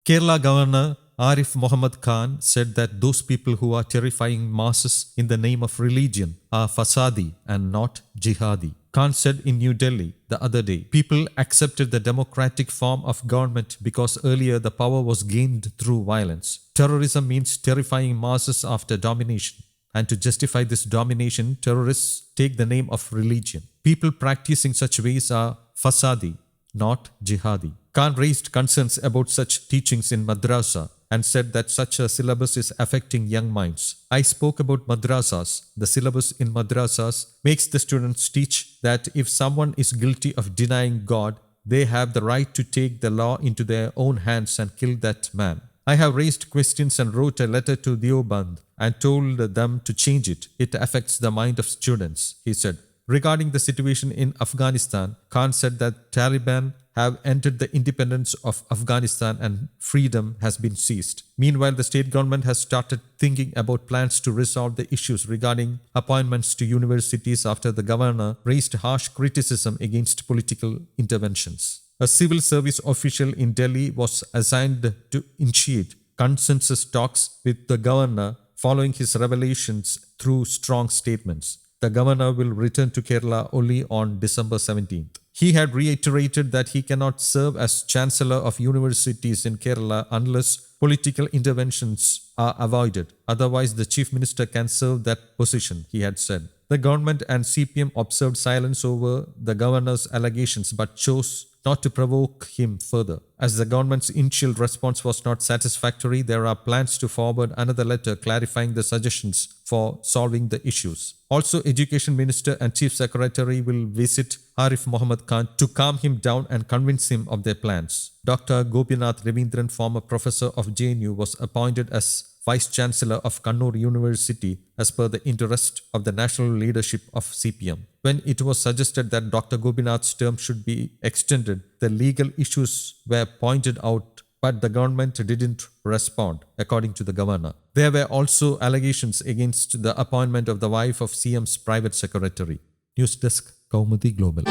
Kerala Governor Arif Muhammad Khan said that those people who are terrifying masses in the name of religion are fasadi and not jihadi. Khan said in New Delhi the other day, people accepted the democratic form of government because earlier the power was gained through violence. Terrorism means terrifying masses after domination. And to justify this domination, terrorists take the name of religion. People practicing such ways are fasadi, not jihadi. Khan raised concerns about such teachings in madrasa and said that such a syllabus is affecting young minds. I spoke about madrasas. The syllabus in madrasas makes the students teach that if someone is guilty of denying God, they have the right to take the law into their own hands and kill that man. I have raised questions and wrote a letter to Deoband and told them to change it. It affects the mind of students, he said. Regarding the situation in Afghanistan, Khan said that Taliban have entered the independence of Afghanistan and freedom has been seized. Meanwhile, the state government has started thinking about plans to resolve the issues regarding appointments to universities after the governor raised harsh criticism against political interventions. A civil service official in Delhi was assigned to initiate consensus talks with the governor following his revelations through strong statements. The governor will return to Kerala only on December 17th. He had reiterated that he cannot serve as Chancellor of universities in Kerala unless political interventions are avoided. Otherwise, the Chief Minister can serve that position, he had said. The government and CPM observed silence over the governor's allegations but chose not to provoke him further. As the government's initial response was not satisfactory, there are plans to forward another letter clarifying the suggestions for solving the issues. Also, Education Minister and Chief Secretary will visit Arif Muhammad Khan to calm him down and convince him of their plans. Dr. Gopinath Ravindran, former professor of JNU, was appointed as Vice Chancellor of Kannur University as per the interest of the national leadership of CPM. When it was suggested that Dr. Gopinath's term should be extended, the legal issues were pointed out, but the government didn't respond, according to the governor. There were also allegations against the appointment of the wife of CM's private secretary. News Desk, Kaumudy Global.